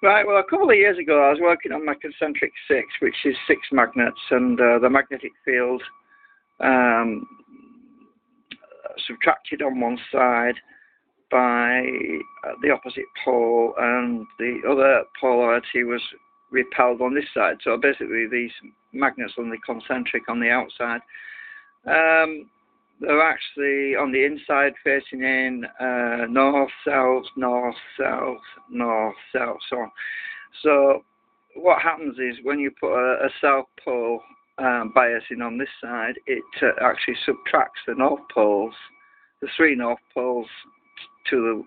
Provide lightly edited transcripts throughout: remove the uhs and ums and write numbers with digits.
Right, well, a couple of years ago, I was working on my concentric six, which is six magnets, and the magnetic field um, subtracted on one side by the opposite pole, and the other polarity was repelled on this side. So basically, these magnets on the concentric on the outside, they're actually on the inside facing in north, south, north, south, north, south, so on. So what happens is when you put a south pole biasing on this side, it actually subtracts the north poles, the three north poles to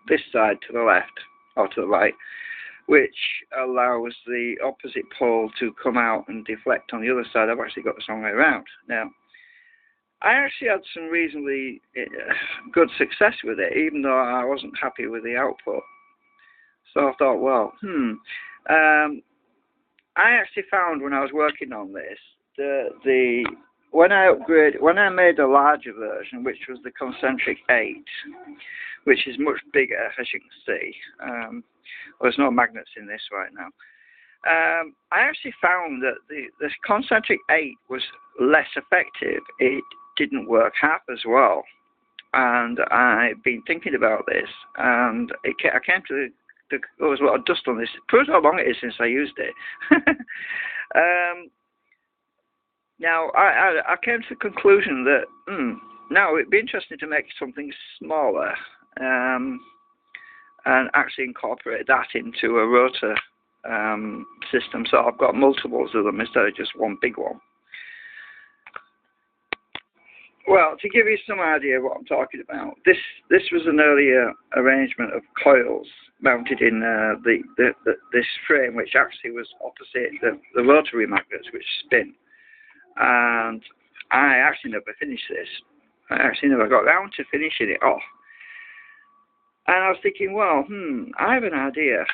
this side, to the left or to the right, which allows the opposite pole to come out and deflect on the other side. I've actually got this wrong way around now. I actually had some reasonably good success with it, even though I wasn't happy with the output. So I thought, well, I actually found when I was working on this, when I made a larger version, which was the concentric 8, which is much bigger, as you can see. Well, there's no magnets in this right now. I actually found that the concentric 8 was less effective. It didn't work half as well, and I've been thinking about this, and I came to there was a lot of dust on this. It proves how long it is since I used it. Now I came to the conclusion that now it'd be interesting to make something smaller and actually incorporate that into a rotor system, so I've got multiples of them instead of just one big one. Well, to give you some idea of what I'm talking about, this was an earlier arrangement of coils mounted in this frame, which actually was opposite the rotary magnets, which spin. And I actually never finished this. I actually never got around to finishing it off. And I was thinking, well, I have an idea.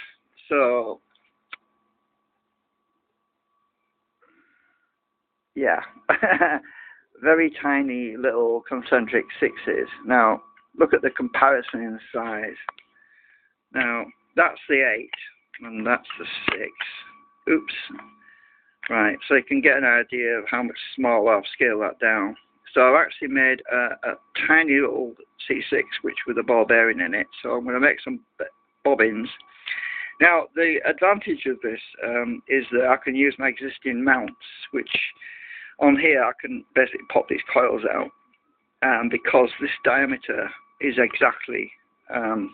So, yeah. Very tiny little concentric sixes. Now, look at the comparison in size. Now, that's the 8, and that's the 6. Oops. Right, so you can get an idea of how much smaller. I'll scale that down. So I've actually made a tiny little C6, which with a ball bearing in it. So I'm going to make some bobbins. Now, the advantage of this is that I can use my existing mounts, which on here I can basically pop these coils out, and because this diameter is exactly the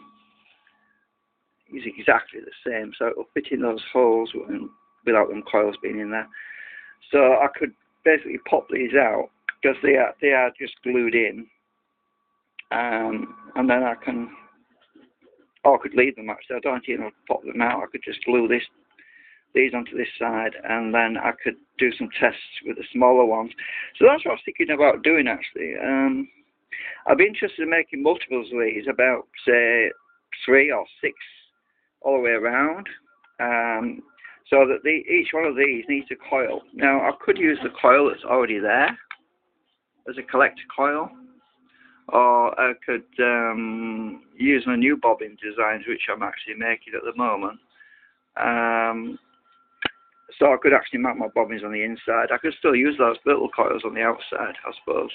same, so it'll fit in those holes without them coils being in there. So I could basically pop these out because they are just glued in, and then I could leave them actually. I don't even pop them out. I could just glue these onto this side, and then I could do some tests with the smaller ones. So that's what I was thinking about doing actually. I'd be interested in making multiples of these, about say 3 or 6 all the way around, so that each one of these needs a coil. Now I could use the coil that's already there as a collector coil, or I could use my new bobbin designs, which I'm actually making at the moment. So I could actually mount my bobbins on the inside. I could still use those little coils on the outside, I suppose.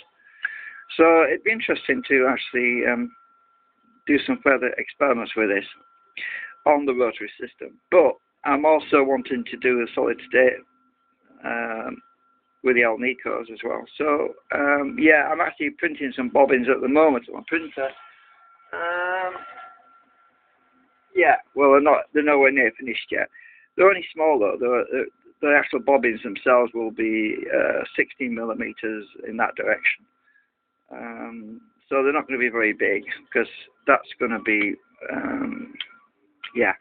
So it'd be interesting to actually do some further experiments with this on the rotary system. But I'm also wanting to do a solid state with the Alnicos as well. So yeah, I'm actually printing some bobbins at the moment on my printer. Yeah, well, they're nowhere near finished yet. They're only small though. The actual bobbins themselves will be 16 millimeters in that direction. So they're not going to be very big, because that's going to be, yeah,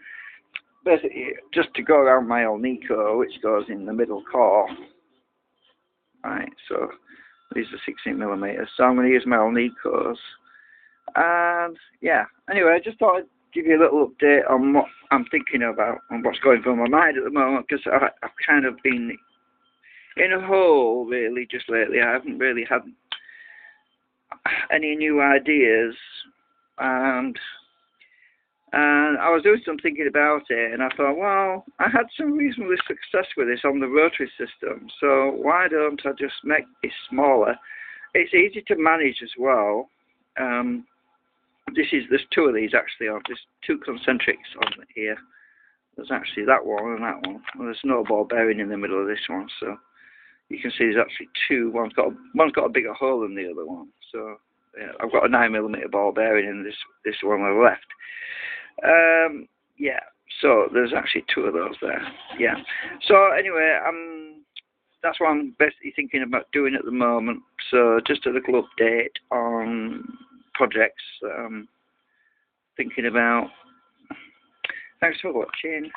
basically just to go around my Alnico, which goes in the middle core. Right, so these are 16 millimeters. So I'm going to use my Alnicos. And yeah, anyway, I just thought I'd give you a little update on what I'm thinking about and what's going through my mind at the moment, because I've kind of been in a hole really just lately. I haven't really had any new ideas, and And I was doing some thinking about it, and I thought, well, I had some reasonable success with this on the rotary system, so why don't I just make it smaller? It's easy to manage as well. There's two of these actually on. There's two concentrics on here. There's actually that one and that one. Well, there's no ball bearing in the middle of this one, so you can see there's actually two. One's got a bigger hole than the other one. So yeah, I've got a 9mm ball bearing in this one on the left. Yeah. So there's actually two of those there. Yeah. So anyway, that's what I'm basically thinking about doing at the moment. So just a little update on projects that I'm thinking about. Thanks for watching.